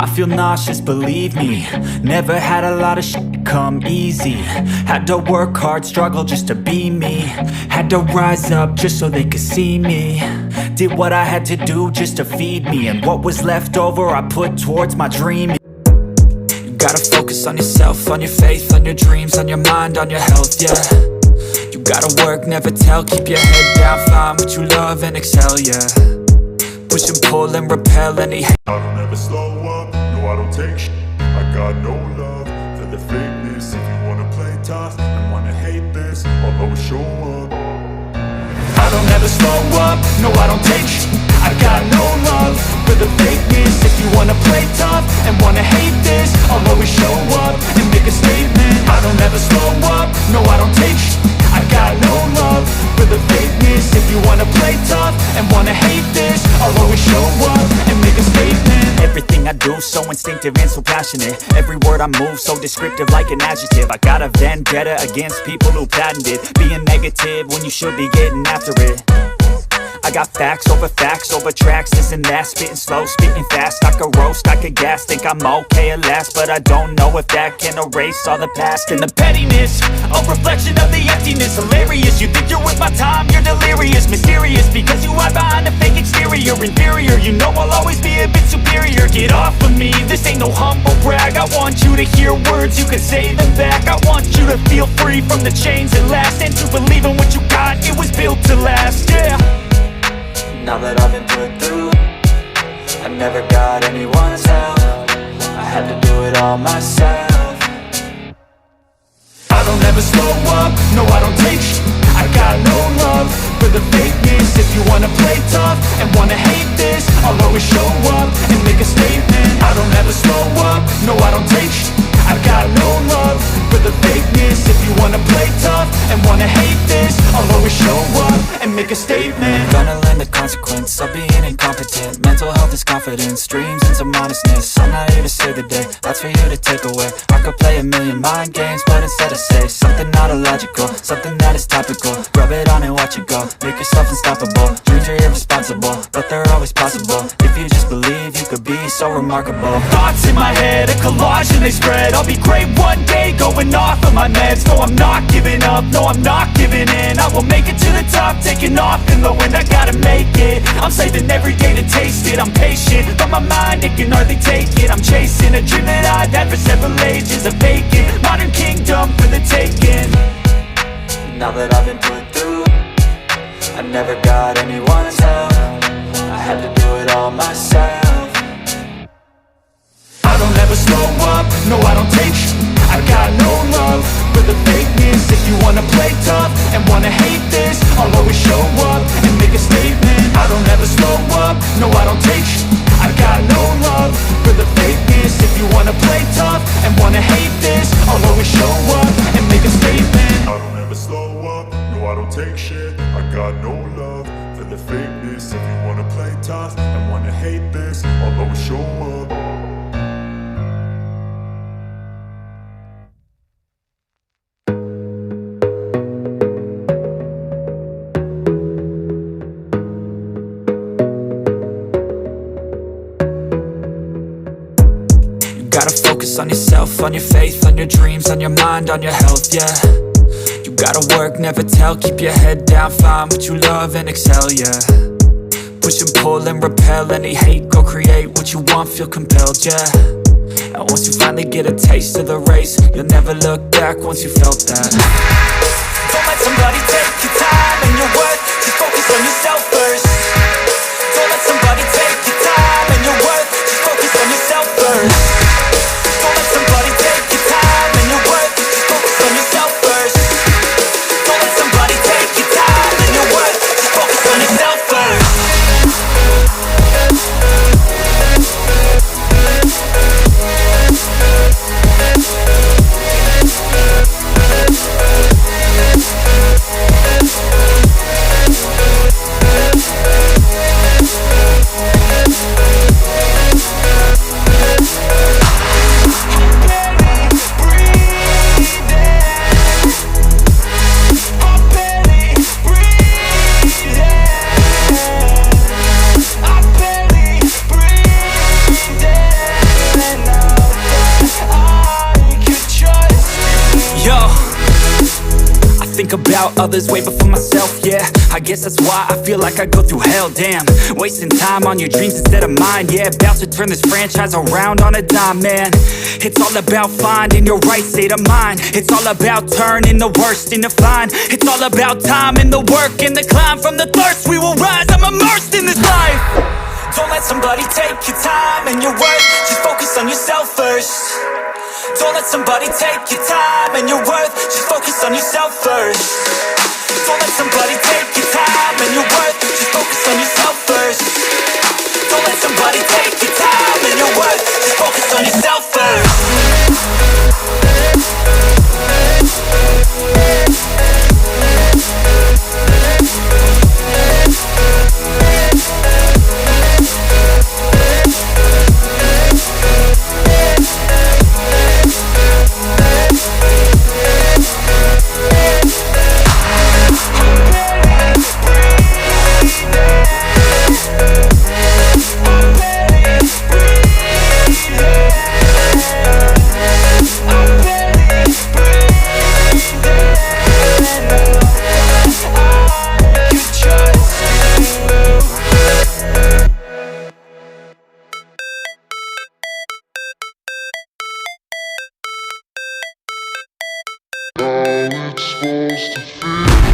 I feel nauseous, believe me. Never had a lot of shit come easy. Had to work hard, struggle just to be me. Had to rise up just so they could see me. Did what I had to do just to feed me, and what was left over I put towards my dream. You gotta focus on yourself, on your faith, on your dreams, on your mind, on your health, yeah. You gotta work, never tell, keep your head down, find what you love and excel, yeah. Push and pull and repel any hate. I don't ever slow up, no I don't take shit. I got no love for the fakeness. If you wanna play tough and wanna hate this, I'll always show up. I don't ever slow up, no I don't take shit. I got no love for the fakeness. If you wanna play tough and wanna hate this, I'll always show up and make a statement. I don't ever slow up, no I don't take shit. I got no love for the fakeness. If you wanna play tough and wanna hate this, I'll always show up and make a statement. Everything I do so instinctive and so passionate. Every word I move so descriptive like an adjective. I got a vendetta against people who patented being negative when you should be getting after it. I got facts over tracks, this and that. Spitting slow, spitting fast. I could roast, I could gas. Think I'm okay at last, but I don't know if that can erase all the past. And the pettiness, a reflection of the emptiness. Hilarious, you think you're worth my time, you're delirious. Mysterious, because you hide behind a fake exterior. Inferior, you know I'll always be a bit superior. Get off of me, this ain't no humble brag. I want you to hear words, you can say them back. I want you to feel free from the chains that last, and to believe in what you got, it was built to last, yeah. Now that I've been put through, I never got anyone's help. I had to do it all myself. I don't ever slow up, no I don't take shit. I got no love for the fakeness. If you wanna play tough and wanna hate this, I'll always show up and make a statement. I don't ever slow up, no I don't take shit. I got no love for the fakeness. If you wanna play tough and wanna hate this, I'll always show up and make a statement. Gonna learn the consequence of being incompetent. Mental health is confidence, dreams and some honestness. I'm not here to save the day, that's for you to take away. I could play a million mind games, but instead I say something not illogical, something that is topical. Rub it on and watch it go, make yourself unstoppable. Dreams are irresponsible, but they're always possible. If you just believe, you could be so remarkable. Thoughts in my head, a collage and they spread. I'll be great one day, going off of my meds. No, I'm not giving up, no, I'm not giving in. I will make it to the top, taking off in the wind. I gotta make it, I'm saving every day to taste it. I'm patient, but my mind, it can hardly take it. I'm chasing a dream that I've had for several ages. A vacant, modern kingdom for the taking. Now that I've been put through, I never got anyone's help. I had to do it all myself. I don't ever slow up, no I don't take shit. I got no love for the fakeness. If you wanna play tough and wanna hate this, I'll always show up and make a statement. I don't ever slow up, no I don't take shit. I got no love for the fakeness. If you wanna play tough and wanna hate this, I'll always show up and make a statement. I don't ever slow up, no I don't take shit. I got no love for the fakeness. If you wanna play tough and wanna hate this, I'll always show up. Gotta focus on yourself, on your faith, on your dreams, on your mind, on your health, yeah. You gotta work, never tell, keep your head down, find what you love and excel, yeah. Push and pull and repel any hate, go create what you want, feel compelled, yeah. And once you finally get a taste of the race, you'll never look back once you felt that. Don't let somebody take your time and your worth, just focus on yourself first. Don't let somebody take your time and your worth, just focus on yourself first. Don't let somebody take your time and your worth, just focus on yourself first. Don't let somebody take your time and your worth, just focus on yourself first. about others way before myself, yeah. I guess that's why I feel like I go through hell, damn. Wasting time on your dreams instead of mine, yeah. About to turn this franchise around on a dime, man. It's all about finding your right state of mind. It's all about turning the worst into fine. It's all about time and the work and the climb. From the thirst we will rise, I'm immersed in this life. Don't let somebody take your time and your worth. Just focus on yourself first. Don't let somebody take your time and your worth. Just focus on yourself first. Don't let somebody take your time and your worth. Just focus on yourself first. Don't let somebody take your time and your worth. Just focus on yourself first. How it's supposed to feel.